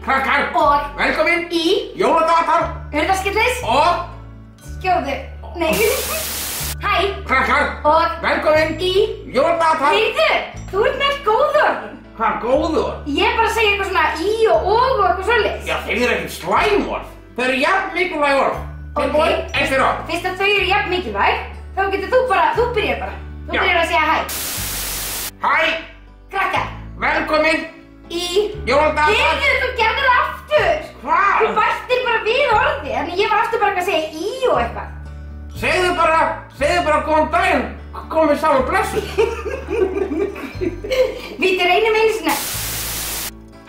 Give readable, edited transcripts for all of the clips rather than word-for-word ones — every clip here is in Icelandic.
Krakkar, og velkomin í Jóladagatal Hurðarskyllis og skjóðu. Nei. Hæ. Krakkar, og velkomin í Jóladagatal. Heyrðu, þú ert með góðu orðin. Hvað góður? Ég er bara að segja eitthvað svona í og eitthvað svoleiðis. Já, þeir eru ekkert slæmorð. Þau eru jafn mikilvæg orð. Tilbúin, eins fyrir orð. Fyrst að þau eru jafn mikilvæg, þá getur þú byrjar bara. Þú byrjar að segja hæ. Hæ, Krakkar, velkomin í Jóladagatal. Heyrðu, þú gerðir það aftur. Hvað? Þú bættir bara við orði, þannig ég var aftur bara að segja í og eitthvað. Segðu bara góðan daginn. Komið saman blessuð. Við reynum einu sinni.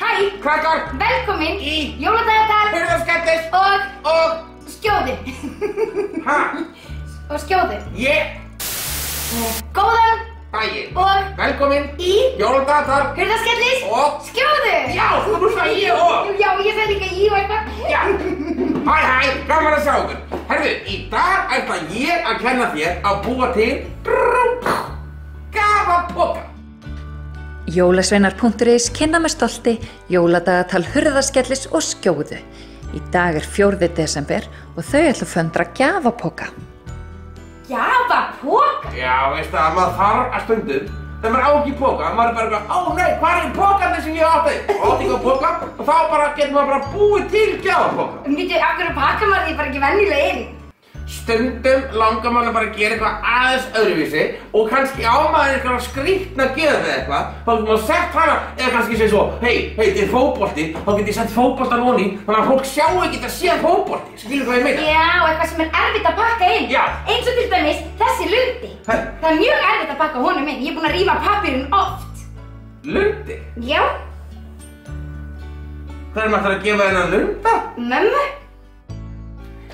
Hæ. Krakkar, Velkomin í Jóladagatal Hurðarskyllis og skjóðu. Ha? Og skjóðu. Góðan Daginn. og Velkomin í Jóladagatal Hurðarskyllis og skjóðu. Já, þú sagði ég og. Já, ég sagði líka í og eitthvað. Já. Hæ, gaman að sjá ykkur. Herðu, í dag ætla ég að kenna þér að búa til gafapoka. Jólasveinar.is kynna með stolti Jóladagatal Hurðarskellis og skjóðu. Í dag er 4. desember og þau ætla að föndra gjafapoka. Gjafapoka? Já, veistu að maður þarf að stundum þegar maður á ekki poka, maður er bara eitthvað, ó nei, hvað er pokarnir sem ég átti? Og átti ekki á poka og þá getur maður bara búið til gjafapoka. Veitu, af hverju pakar maður því bara ekki venjulega inn? Stundum langar maður bara að gera eitthvað aðeins öðruvísi og kannski á maður eitthvað skrýtna gjöf eða eitthvað, þá getur maður sett hana eða kannski segja svo, hei, þetta er fótbolti, þá getur ég sett fótboltan ofan í þannig að fólk sjá ekki að sé fótbolti, skilur hvað ég meina? Já, eitthvað sem er erfitt að pakka inn. Já. Eins og til dæmis þessi lundi. Hæ? Það er mjög erfitt að pakka honum inn. Ég er búin að rífa pappírinn oft. Lundi? Já, Hvað er maður að gefa þennan lunda? mömmu.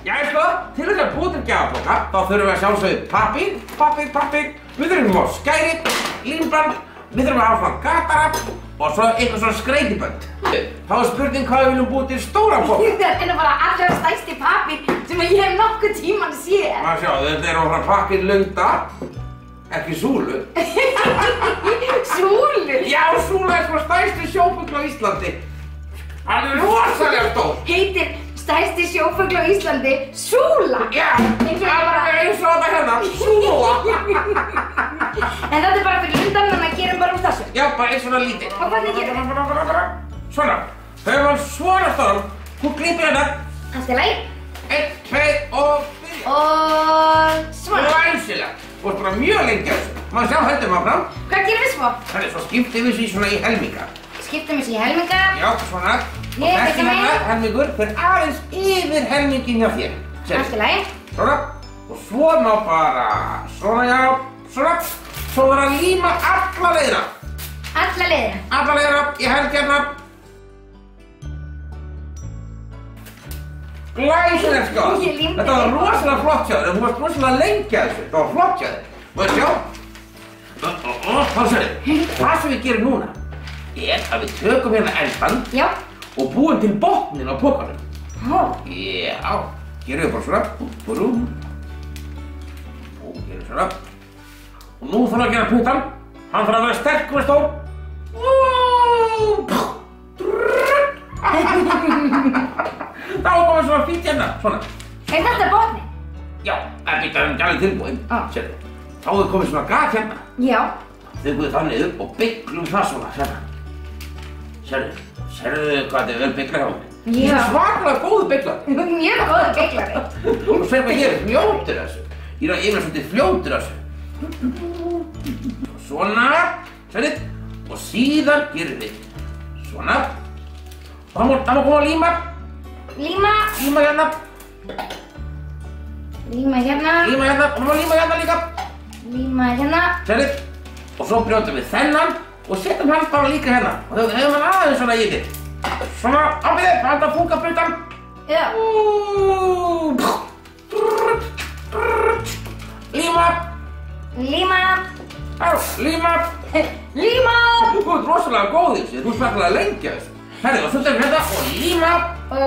Já, sko, til þess að búa til gjafapoka, þá þurfum við að sjálfsögðu pappír, við þurfum að skæri, límband, við þurfum að hafa svona gatara og svo eitthvað svona skreitibönd. Þá er spurning hvað við viljum búa til stóra poka. Þetta er bara allra stærsti pappír sem ég hef nokkuð tímann séð. Maður sjá, þetta er ofra pappír lunda, ekki súlu. Súlu? Já, súla er svona stærsti sjófugl á Íslandi. Hann er rosalega stór. Heitir stærsti sjófugl á Íslandi súla? Já, alveg eins og þetta hérna, súla. En þetta er bara fyrir lundan, þannig að gerum bara úr þessu. Já, bara eins svona lítið. Og hvernig gerum við? Svona, þegar maður svona stóran, þú grípir hérna. Allt í lagi. 1, 2 og byrja. Og svona. Glæsilega. Þú ert bara mjög lengi að þessu. Maður sjá höndum áfram. Hvað gerum við svo? Það er svo skiptið við sér svona í helminga. Skiptum þessu í helminga. Já, svona. Og Ég þessi ekki megin. hérna helmingur fer aðeins yfir helmingin hjá þér. Allt í lagi. Svona. Og svona bara, svona já, svona. Svo verður að líma alla leiðina. Alla leiðina. Alla leiðina í helgjarna. Glæsilega sko. Ég límdi Þetta var mig. rosalega flott hjá þér. Þú varst rosalega lengi að þessu. Þetta var flott hjá þér. Má sjá? Þá sérðu. Það sem við gerum núna er að við tökum hérna endan Já. og búum til botnin á pokanum. Ó. Já. Gerum við bara svona. Búrum. Og gerum svona. Og nú þarf að gera puttan. Hann þarf að vera sterkur og stór. Þá er komið svona fínt hérna. Svona. Er þetta botni? Já, en býta hann alveg tilbúinn. Sérðu. Þá er komið svona gat hérna. Já. Þau það niður og bygglum það svona, hérna. Sérðu hvað þetta er vel bygglað hjá henni? Já. Ég er svakalega góður bygglað. Mjög góður bygglari. Og sér hvað ég er fljótur þessu. Ég er svolítið fljótur þessu. Svona, sérðu. Og síðan gerum við svona. Það má koma að líma. Líma. Líma hérna. Líma hérna. Líma hérna. Og það má líma hérna líka. Líma hérna. Sérðu. Og svo brjótum við þennan og setjum hann bara líka hérna. Og þá hefum hann aðeins svona í þig. Svona, ábyrðið, það er að funka brjótan. Já. Líma. Líma. Líma. Líma. Þú ert rosalega góð í þessu, þú ert svakalega lengi að þessu. Herri, og svo tekum við þetta og líma. Og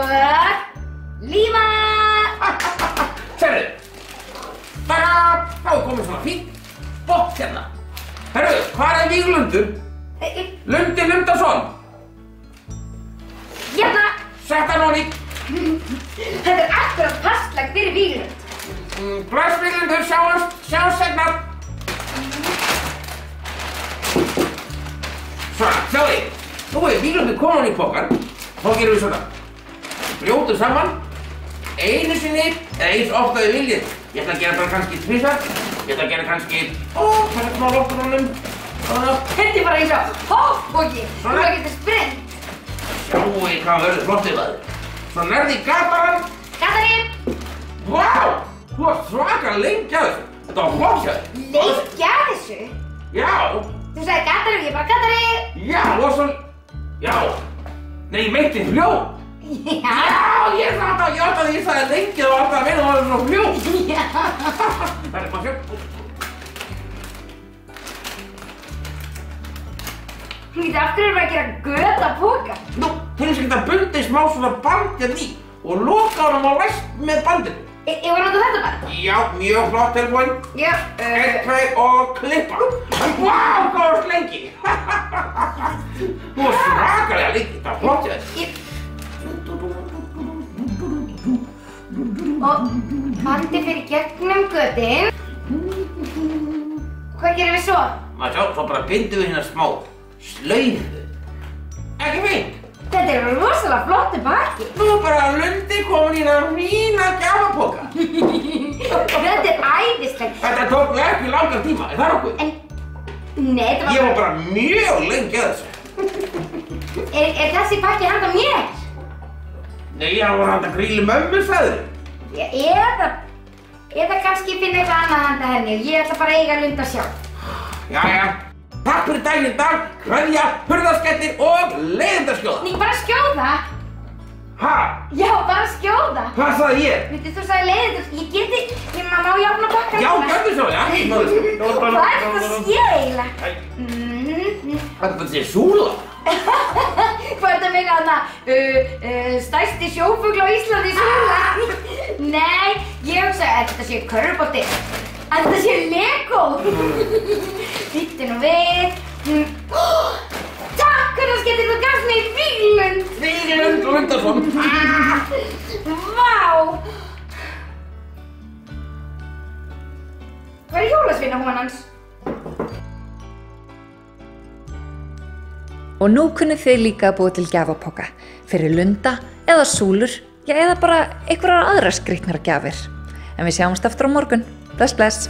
líma. Sérðu. Þá er komið svona fínt botn hérna. Herru, hvað er Víglundur? Lundi Lundarsson. Hérna. þetta Móni. Þetta er akkurat passlegt fyrir Víglund. Bless Víglund, sjáumst seinna. Svona, sjáðu, nú er Víglundur komin í pokann. Þá gerum við svona. Brjótum saman. Einu sinni, eða eins ofta við viljið. Ég ætla að gera bara kannski tvisvar. Ég ætla að gera kannski, hvað er smá loft á honum? Svona. Þetta er bara eins og hopppoki. Þú getur sprint. Sjáu hvað verður flottið maður. Svo nærði í gatarann. Katarinn. Vá! Þú varst svaka lengi að þessu. Þetta var flott hjá þér. Lengi að þessu? Já. Þú sagði Katarinn, ég bara Katarinn. Já, og svo... Já. Nei, ég meinti fljót. Já. Já, ég átti að ég sagði lengi og átti að meina að það var svo fljót. Já. Það er bara fljót. Þú getur aftur að gera göta póka. Nú, til þess að geta bundið smá svona band hérna í og loka honum á læst með bandinu. Ég var að nota þetta bara. Já, mjög flott tilbúin. Já. 1, 2 og klippa. Vá, hvað varst lengi. Þú varst svakalega lengi, það var flott hjá þér. Og bandið fyrir gegnum götin. Hvað gerum við svo? Maður sjá, svo bara bindum við hérna smá slaufu. Ekki fínt? Þetta er rosalega flottu pakki. Nú er bara Lundi komin í það mína gjafapoka. Þetta er æðislegt. Þetta tók mig ekki langan tíma, er það nokkuð? Nei, þetta var... Ég var bara mjög lengi að þessu. Er þessi pakki handa mér? Nei, hann var handa Gríli mömmu, sagður. Eða kannski finna eitthvað annað handa henni. Ég ætla bara að eiga Lunda sjálf. Jæja. Takk fyrir daginn í dag, kveðja, hurðarskettir og leiðindaskjóða. Nei, bara skjóða. Ha? Já, bara skjóða. Hvað sagði ég? Veitu, þú sagði leiðindaskjóða. Ég geti, má ég opna pakkan? Já, gjörðu svo, já. Hvað er þetta að sé eiginlega? Hvað er þetta að sé súla? Hvað er þetta með hana, stærsti sjófugl á Íslandi súla? Nei, ég hugsa að þetta sé körfubolti. Að þetta sé Lego. Bíddu nú við. Takk, hurðarskettir, þú gafst mér Víglund. Víglund Lundarsson. Vá. Hvað er jólasveinahúfan hans? Og nú kunni þið líka að búa til gjafapoka fyrir Lunda eða súlur, já eða bara einhverjar aðrar skrýtnar gjafir. En við sjáumst aftur á morgun. Bless, bless.